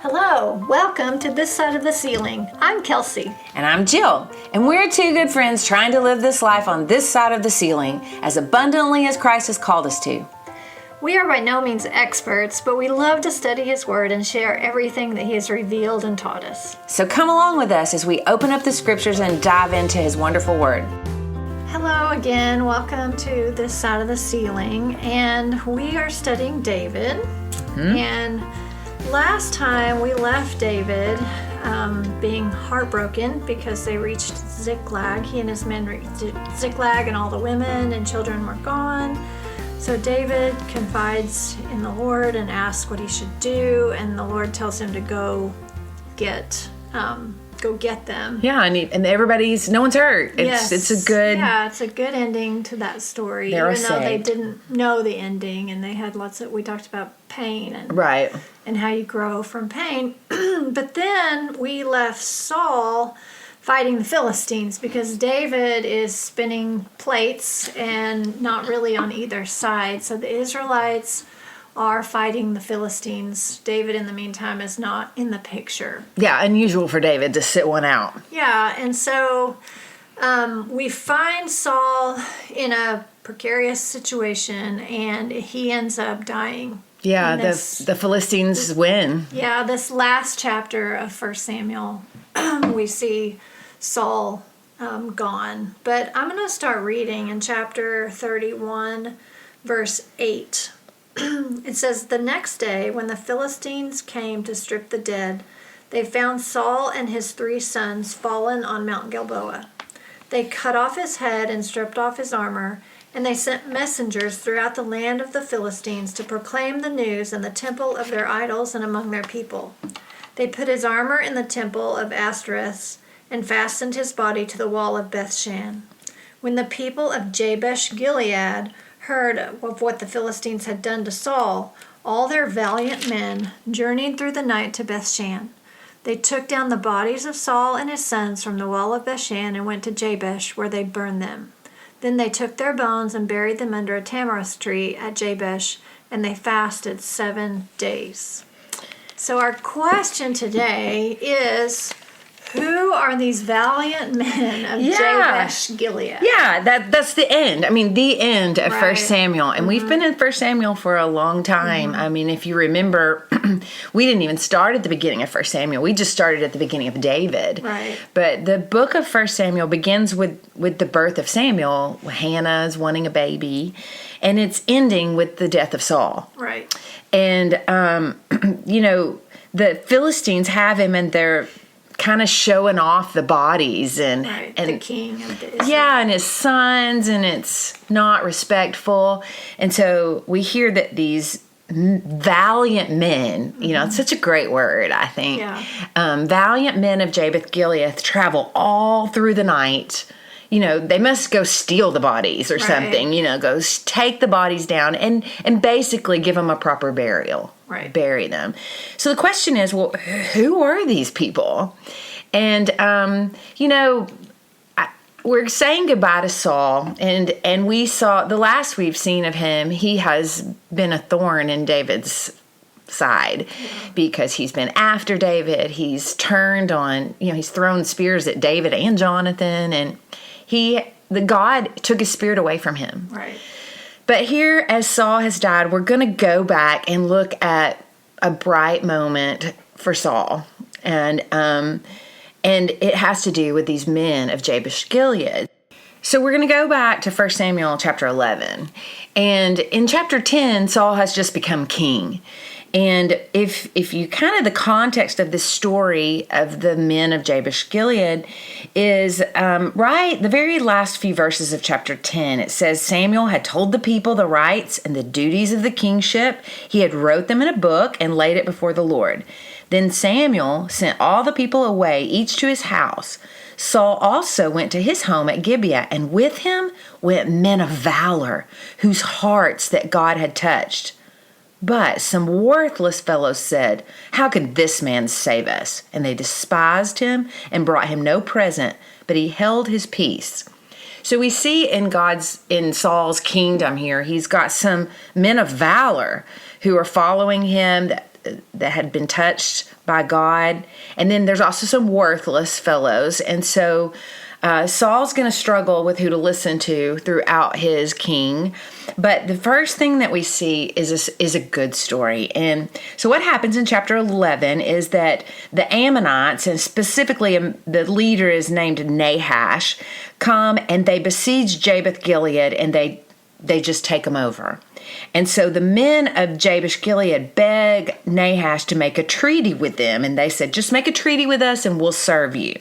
Hello, welcome to This Side of the Ceiling. I'm Kelsey. And I'm Jill. And we're two good friends trying to live this life on this side of the ceiling as abundantly as Christ has called us to. We are by no means experts, but we love to study His Word and share everything that He has revealed and taught us. So come along with us as we open up the scriptures and dive into His wonderful Word. Hello again, welcome to This Side of the Ceiling. And we are studying David. And last time we left David being heartbroken because they reached Ziklag. He and his men reached Ziklag and all the women and children were gone. So David confides in the Lord and asks what he should do, and the Lord tells him to go get them. Yeah, and everybody's, no one's hurt. It's a good... Yeah, it's a good ending to that story. They're even though they saved. didn't know the ending, and they had we talked about pain and Right. and how you grow from pain. But then we left Saul fighting the Philistines because David is spinning plates and not really on either side. So the Israelites are fighting the Philistines. David, in the meantime, is not in the picture. Yeah, unusual for David to sit one out. Yeah, and so we find Saul in a precarious situation, and he ends up dying. Yeah, And the Philistines win. Yeah, this last chapter of 1 Samuel, we see Saul gone. But I'm going to start reading in chapter 31, verse 8. It says, "The next day, when the Philistines came to strip the dead, they found Saul and his 3 sons fallen on Mount Gilboa. They cut off his head and stripped off his armor, and they sent messengers throughout the land of the Philistines to proclaim the news in the temple of their idols and among their people. They put his armor in the temple of Ashtoreth and fastened his body to the wall of Bethshan. When the people of Jabesh-Gilead heard of what the Philistines had done to Saul, all their valiant men journeyed through the night to Bethshan. They took down the bodies of Saul and his sons from the wall of Bethshan and went to Jabesh, where they burned them. Then they took their bones and buried them under a tamarisk tree at Jabesh, and they fasted 7 days." So our question today is, who are these valiant men of Jabesh-Gilead? Yeah, that's the end. I mean, the end of Right. 1 Samuel. And we've been in 1 Samuel for a long time. I mean, if you remember, we didn't even start at the beginning of 1 Samuel. We just started at the beginning of David. Right. But the book of 1 Samuel begins with the birth of Samuel. Hannah's wanting a baby. And it's ending with the death of Saul. Right. And, the Philistines have him and they're kind of showing off the bodies and The king of the Israel. yeah, and his sons, and it's not respectful. And so we hear that these valiant men, it's such a great word, I think. Yeah. Valiant men of Jabesh-Gilead travel all through the night. They must go steal the bodies or something, go take the bodies down and basically give them a proper burial. Right. Bury them. So the question is, well, who are these people? And, we're saying goodbye to Saul, and we saw, the last we've seen of him, he has been a thorn in David's side because he's been after David. He's turned on, he's thrown spears at David and Jonathan, and God took his spirit away from him. Right. But here, as Saul has died, we're going to go back and look at a bright moment for Saul. And it has to do with these men of Jabesh-Gilead. So we're going to go back to 1 Samuel chapter 11. And in chapter 10, Saul has just become king. And if you kind of, the context of this story of the men of Jabesh-Gilead is the very last few verses of chapter 10. It says, Samuel had told the people the rights and the duties of the kingship. He had wrote them in a book and laid it before the Lord. Then Samuel sent all the people away, each to his house. Saul also went to his home at Gibeah, and with him went men of valor, whose hearts that God had touched. But some worthless fellows said, "How can this man save us?" And they despised him and brought him no present, but he held his peace. So we see in Saul's kingdom here, he's got some men of valor who are following him. that had been touched by God. And then there's also some worthless fellows. And so Saul's going to struggle with who to listen to throughout his king. But the first thing that we see is a good story. And so what happens in chapter 11 is that the Ammonites, and specifically the leader is named Nahash, come and they besiege Jabesh-Gilead, and they just take them over. And so the men of Jabesh-Gilead beg Nahash to make a treaty with them. And they said, just make a treaty with us and we'll serve you.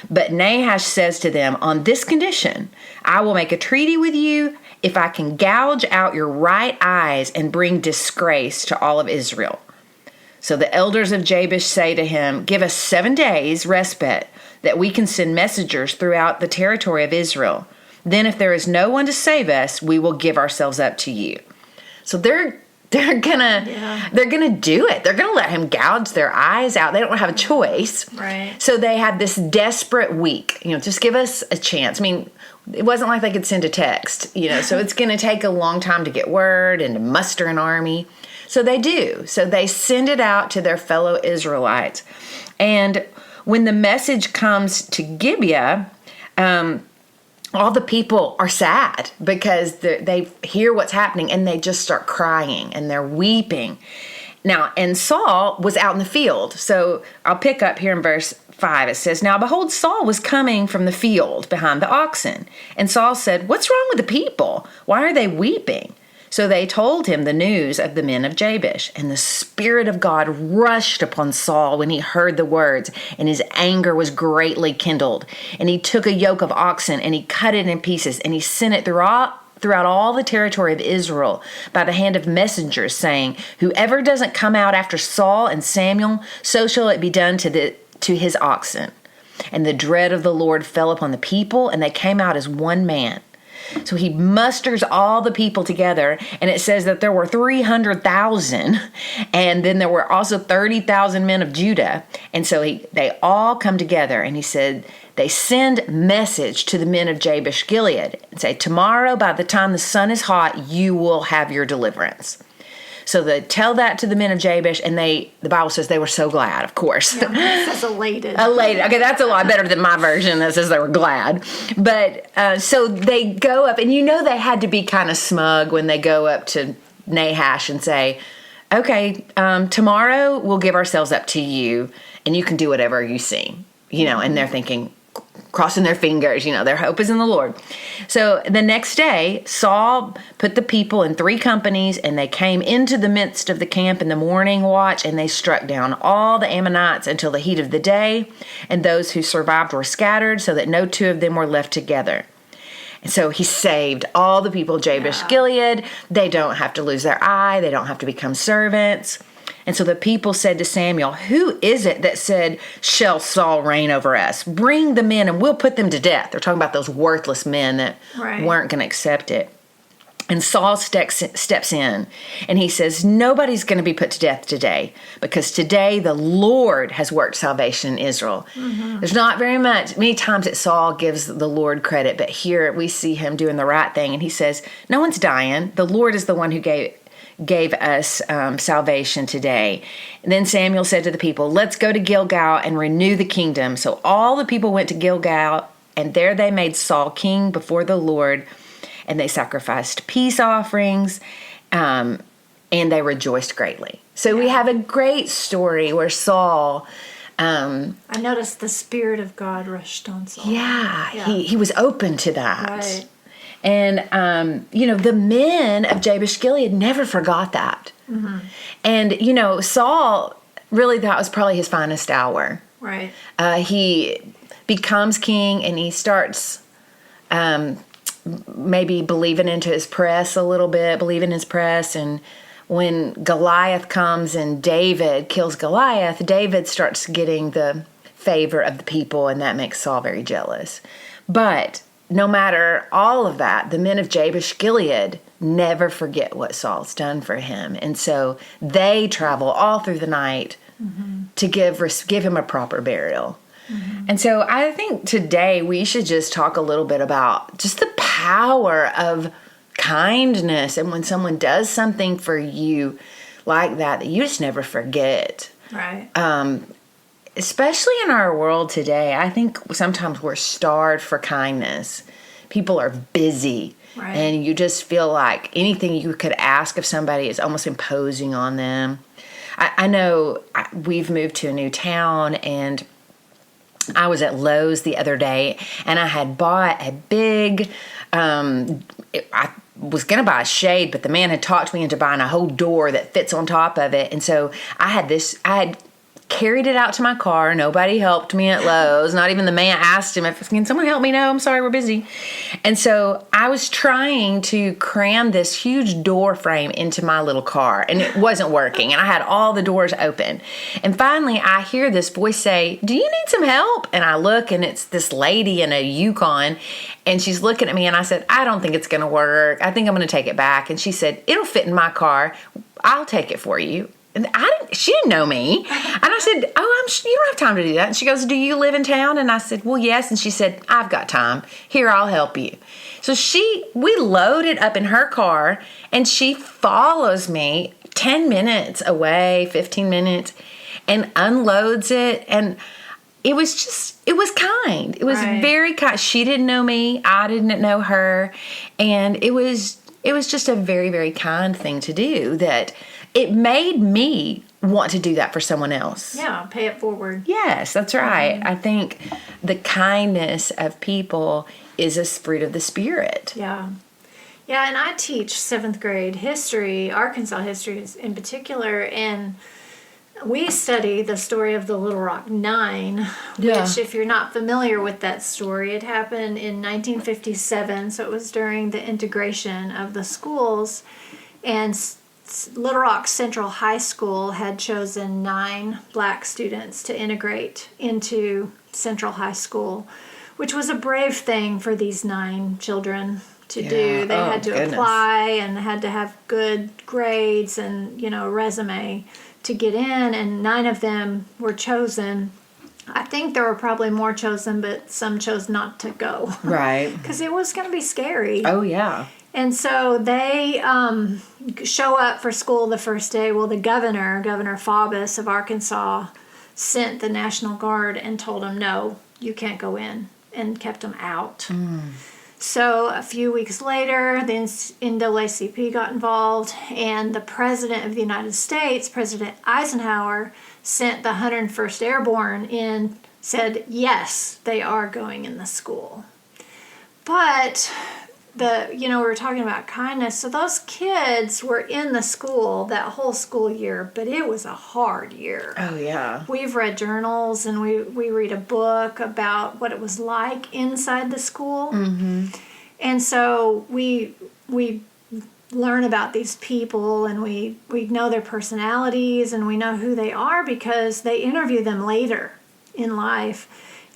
But Nahash says to them, on this condition, I will make a treaty with you if I can gouge out your right eyes and bring disgrace to all of Israel. So the elders of Jabesh say to him, give us 7 days respite that we can send messengers throughout the territory of Israel. Then if there is no one to save us, we will give ourselves up to you. So they're gonna do it. They're gonna let him gouge their eyes out. They don't have a choice. Right. So they had this desperate week. Just give us a chance. I mean, it wasn't like they could send a text. So it's gonna take a long time to get word and to muster an army. So they do. So they send it out to their fellow Israelites. And when the message comes to Gibeah, all the people are sad because they hear what's happening and they just start crying and they're weeping. Now, and Saul was out in the field. So I'll pick up here in verse 5. It says, now behold, Saul was coming from the field behind the oxen. And Saul said, what's wrong with the people? Why are they weeping? So they told him the news of the men of Jabesh, and the Spirit of God rushed upon Saul when he heard the words, and his anger was greatly kindled. And he took a yoke of oxen, and he cut it in pieces, and he sent it throughout all the territory of Israel by the hand of messengers, saying, whoever doesn't come out after Saul and Samuel, so shall it be done to his oxen. And the dread of the Lord fell upon the people, and they came out as one man. So he musters all the people together, and it says that there were 300,000, and then there were also 30,000 men of Judah. And so they all come together, and he said, they send message to the men of Jabesh-Gilead and say, tomorrow by the time the sun is hot, you will have your deliverance. So they tell that to the men of Jabesh, and the Bible says they were so glad, of course. Yeah, it says elated. Elated. Okay, that's a lot better than my version that says they were glad. But so they go up, and they had to be kind of smug when they go up to Nahash and say, okay, tomorrow we'll give ourselves up to you, and you can do whatever you see. And they're thinking, crossing their fingers, their hope is in the Lord. So the next day, Saul put the people in 3 companies, and they came into the midst of the camp in the morning watch, and they struck down all the Ammonites until the heat of the day, and those who survived were scattered, so that no 2 of them were left together. And so he saved all the people of Jabesh-Gilead. They don't have to lose their eye. They don't have to become servants. And so the people said to Samuel, who is it that said, shall Saul reign over us? Bring the men and we'll put them to death. They're talking about those worthless men that weren't going to accept it. And Saul steps in and he says, nobody's going to be put to death today, because today the Lord has worked salvation in Israel. Mm-hmm. There's not many times that Saul gives the Lord credit, but here we see him doing the right thing. And he says, no one's dying. The Lord is the one who gave us salvation today. And then Samuel said to the people, let's go to Gilgal and renew the kingdom. So all the people went to Gilgal, and there they made Saul king before the Lord, and they sacrificed peace offerings, and they rejoiced greatly. So we have a great story where Saul... I noticed the Spirit of God rushed on Saul. Yeah. He was open to that. Right. And, the men of Jabesh-Gilead never forgot that. Mm-hmm. And, Saul, really, that was probably his finest hour. Right. He becomes king, and he starts maybe believing into his press a little bit, and when Goliath comes and David kills Goliath, David starts getting the favor of the people, and that makes Saul very jealous. But no matter all of that, the men of Jabesh-Gilead never forget what Saul's done for him. And so they travel all through the night to give him a proper burial. Mm-hmm. And so I think today we should just talk a little bit about just the power of kindness. And when someone does something for you, like that you just never forget. Right. Especially in our world today, I think sometimes we're starved for kindness. People are busy. Right. And you just feel like anything you could ask of somebody is almost imposing on them. I know we've moved to a new town, and I was at Lowe's the other day, and I had bought a big, I was going to buy a shade, but the man had talked me into buying a whole door that fits on top of it. And so I had carried it out to my car. Nobody helped me at Lowe's. Not even the man. Asked him, can someone help me? No, I'm sorry, we're busy. And so I was trying to cram this huge door frame into my little car, and it wasn't working. And I had all the doors open. And finally, I hear this voice say, "Do you need some help?" And I look, and it's this lady in a Yukon, and she's looking at me, and I said, "I don't think it's going to work. I think I'm going to take it back." And she said, "It'll fit in my car. I'll take it for you." And she didn't know me. And I said, "Oh, you don't have time to do that." And she goes, "Do you live in town?" And I said, "Well, yes." And she said, "I've got time. Here, I'll help you." So we loaded up in her car, and she follows me 10 minutes away, 15 minutes, and unloads it. And it was kind. It was Right. very kind. She didn't know me. I didn't know her. And it was just a very, very kind thing to do, that it made me want to do that for someone else. Yeah, pay it forward. Yes, that's right. I think the kindness of people is a fruit of the Spirit. Yeah. Yeah, and I teach 7th grade history, Arkansas history in particular, and we study the story of the Little Rock Nine, Yeah. which, if you're not familiar with that story, it happened in 1957, so it was during the integration of the schools, and Little Rock Central High School had chosen 9 black students to integrate into Central High School, which was a brave thing for these 9 children to do. They had to apply and had to have good grades and, a resume to get in, and 9 of them were chosen. I think there were probably more chosen, but some chose not to go. Right. Because it was going to be scary. Oh, yeah. And so they show up for school the first day. Well, the Governor Faubus of Arkansas, sent the National Guard and told them, "No, you can't go in," and kept them out. So a few weeks later, the NAACP got involved, and the President of the United States, President Eisenhower, sent the 101st Airborne in, said, yes, they are going in the school. But we were talking about kindness. So those kids were in the school that whole school year, but it was a hard year. Oh, yeah. We've read journals, and we read a book about what it was like inside the school. Mm-hmm. And so we learn about these people, and we know their personalities, and we know who they are because they interview them later in life.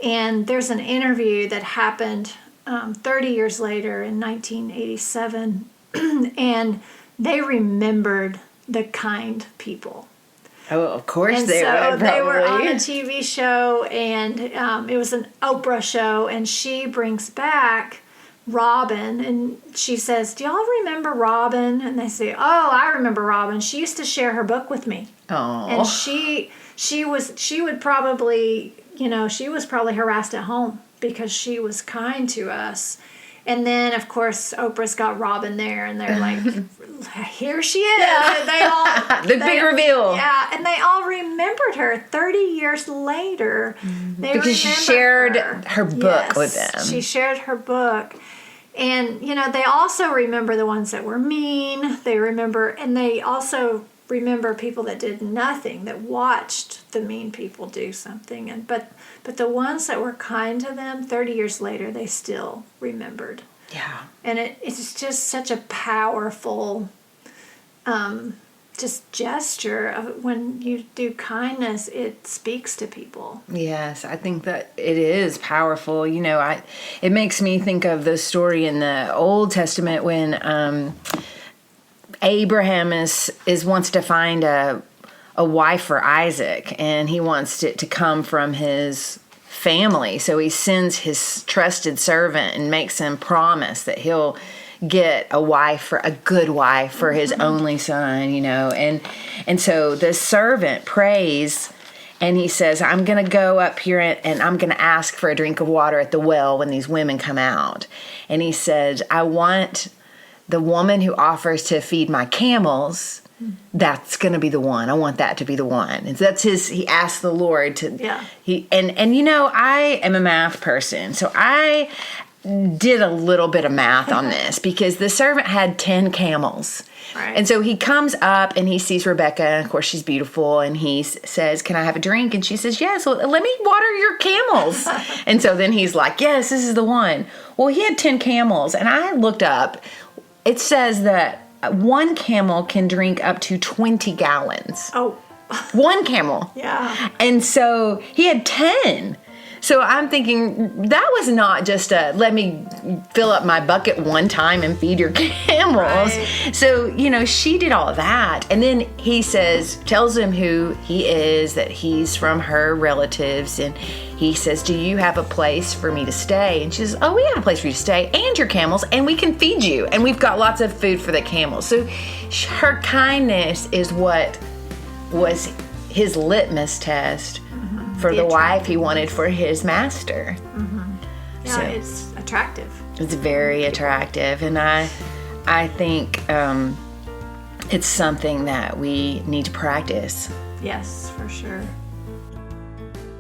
And there's an interview that happened 30 years later in 1987, and they remembered the kind people. Oh, of course And they so would, probably. they were on a TV show, and it was an Oprah show, and she brings back Robin, and she says, "Do y'all remember Robin?" And they say, "Oh, I remember Robin. She used to share her book with me." Oh. And she would probably, she was probably harassed at home because she was kind to us. And then, of course, Oprah's got Robin there, and they're like, "Here she is." Yeah. And they all The big reveal. Yeah, and they all remembered her 30 years later. They Because she remembered shared her book Yes, with them. She shared her book. And, they also remember the ones that were mean. And they also remember people that did nothing, that watched the mean people do something. But the ones that were kind to them, 30 years later, they still remembered. Yeah. And it's just such a powerful just gesture of when you do kindness, it speaks to people. Yes, I think that it is powerful. It makes me think of the story in the Old Testament when Abraham wants to find a wife for Isaac, and he wants it to come from his family. So he sends his trusted servant and makes him promise that he'll get a good wife for his only son, and so the servant prays. And he says, I'm going to go up here and I'm going to ask for a drink of water at the well when these women come out. And he said, I want the woman who offers to feed my camels. That's going to be the one. I want that to be the one. And so he asked the Lord to, I am a math person. So I did a little bit of math on this because the servant had 10 camels. Right. And so he comes up and he sees Rebecca, and of course she's beautiful, and he says, can I have a drink? And she says, yes, well, let me water your camels. And so then he's like, yes, this is the one. Well, he had 10 camels, and I looked up. It says that one camel can drink up to 20 gallons. Oh. One camel. Yeah. And so he had 10. So I'm thinking that was not just let me fill up my bucket one time and feed your camels. Right. So, she did all of that. And then he tells him who he is, that he's from her relatives. And he says, do you have a place for me to stay? And she says, oh, we have a place for you to stay and your camels, and we can feed you. And we've got lots of food for the camels. So her kindness is what was his litmus test for the wife he wanted for his master. Mm-hmm. Yeah, so it's attractive. It's very attractive, and I think it's something that we need to practice. Yes, for sure.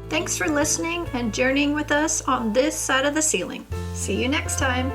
Thanks for listening and journeying with us on this side of the ceiling. See you next time.